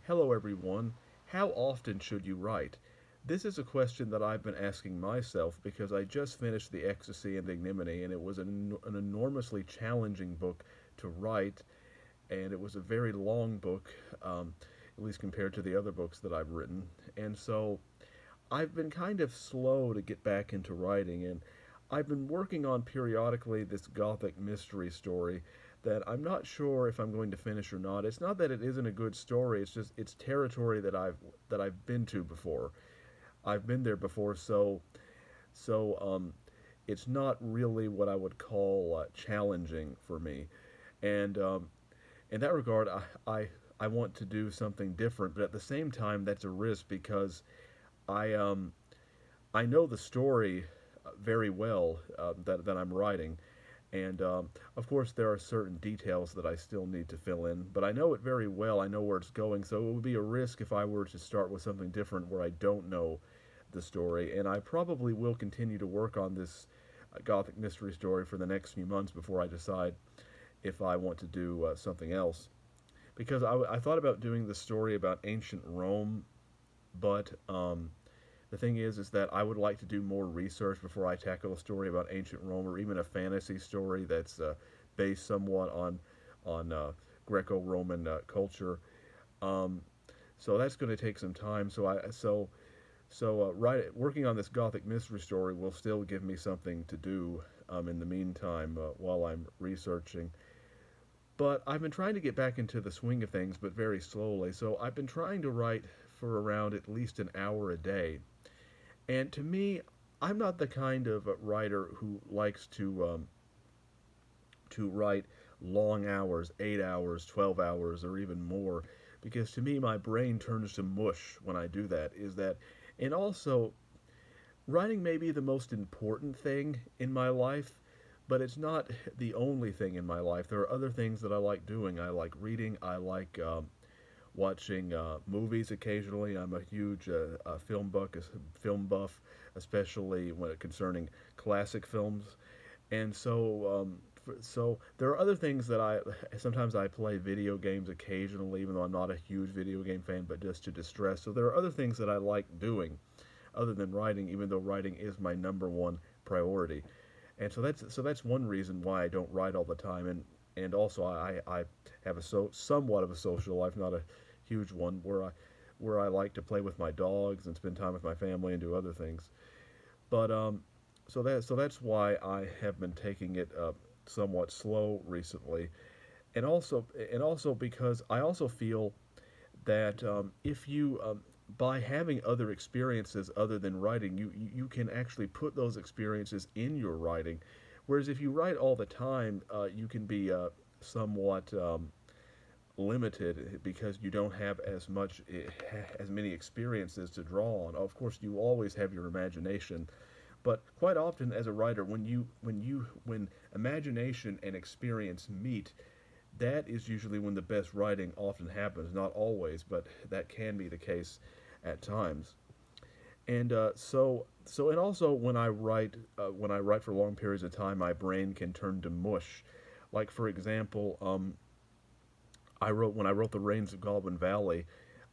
Hello, everyone. How often should you write? This is a question that I've been asking myself because I just finished The Ecstasy and Ignominy, and it was an enormously challenging book to write, and it was a very long book, at least compared to the other books that I've written. And so I've been kind of slow to get back into writing, and I've been working on periodically this gothic mystery story that I'm not sure if I'm going to finish or not. It's not that it isn't a good story, it's just it's territory that I've been to before. I've been there before, so it's not really what I would call challenging for me. And in that regard, I want to do something different, but at the same time, that's a risk because I um I know the story very well that I'm writing, and of course there are certain details that I still need to fill in, but I know it very well. I know where it's going, so it would be a risk if I were to start with something different where I don't know the story. And I probably will continue to work on this gothic mystery story for the next few months before I decide if I want to do something else. Because I thought about doing the story about ancient Rome, but the thing is that I would like to do more research before I tackle a story about ancient Rome or even a fantasy story that's based somewhat on Greco-Roman culture. Um, so that's going to take some time. Working on this Gothic mystery story will still give me something to do in the meantime while I'm researching. But I've been trying to get back into the swing of things, but very slowly. So I've been trying to write for around at least an hour a day. And to me, I'm not the kind of writer who likes to write long hours, 8 hours, 12 hours, or even more, because to me, my brain turns to mush when I do that. And also, writing may be the most important thing in my life, but it's not the only thing in my life. There are other things that I like doing. I like reading. I like watching movies occasionally. I'm a huge film buff, especially when it concerning classic films. And so there are other things that I sometimes I play video games occasionally, even though I'm not a huge video game fan, but just to distress. So there are other things that I like doing other than writing, even though writing is my number one priority. And so that's one reason why I don't write all the time. And also I have somewhat of a social life, not a huge one, where I like to play with my dogs and spend time with my family and do other things. But that's why I have been taking it somewhat slow recently, and also because I also feel that if you by having other experiences other than writing, you can actually put those experiences in your writing. Whereas if you write all the time, you can be somewhat limited because you don't have as many experiences to draw on. Of course, you always have your imagination, but quite often as a writer, when imagination and experience meet, that is usually when the best writing often happens. Not always, but that can be the case at times. And also when I write for long periods of time, my brain can turn to mush. Like for example, when I wrote The Rains of Goblin Valley,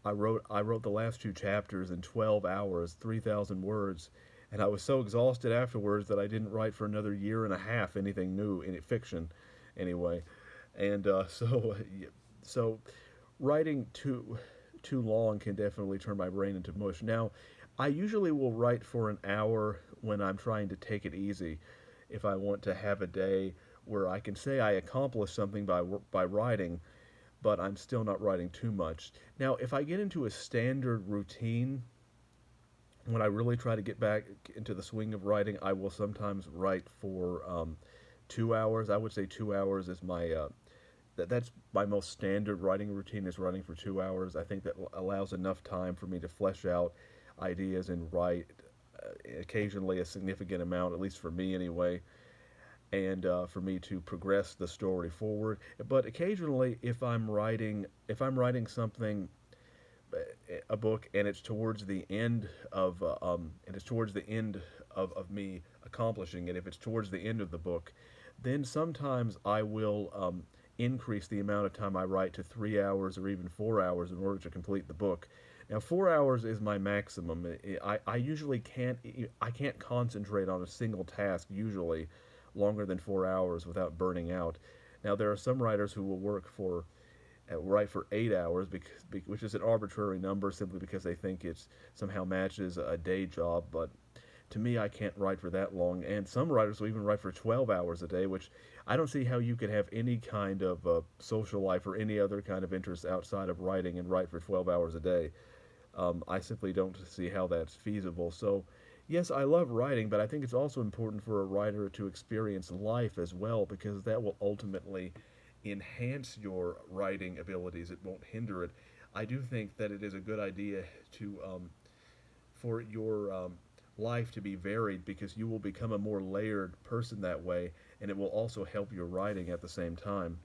I wrote the last two chapters in 12 hours, 3,000 words, and I was so exhausted afterwards that I didn't write for another year and a half anything new in fiction, anyway. And so writing too long can definitely turn my brain into mush. Now, I usually will write for an hour when I'm trying to take it easy. If I want to have a day where I can say I accomplished something by writing, but I'm still not writing too much. Now, if I get into a standard routine, when I really try to get back into the swing of writing, I will sometimes write for 2 hours. I would say 2 hours is that's my most standard writing routine is writing for 2 hours. I think that allows enough time for me to flesh out ideas and write occasionally a significant amount, at least for me anyway, and for me to progress the story forward. But occasionally, if I'm writing something, a book, and it's towards the end of me accomplishing it, if it's towards the end of the book, then sometimes I will increase the amount of time I write to 3 hours or even 4 hours in order to complete the book. Now, 4 hours is my maximum. I usually can't concentrate on a single task usually longer than 4 hours without burning out. Now, there are some writers who will write for 8 hours, which is an arbitrary number simply because they think it's somehow matches a day job. But to me, I can't write for that long. And some writers will even write for 12 hours a day, which I don't see how you could have any kind of social life or any other kind of interest outside of writing and write for 12 hours a day. I simply don't see how that's feasible. So, yes, I love writing, but I think it's also important for a writer to experience life as well because that will ultimately enhance your writing abilities. It won't hinder it. I do think that it is a good idea to for your life to be varied because you will become a more layered person that way, and it will also help your writing at the same time.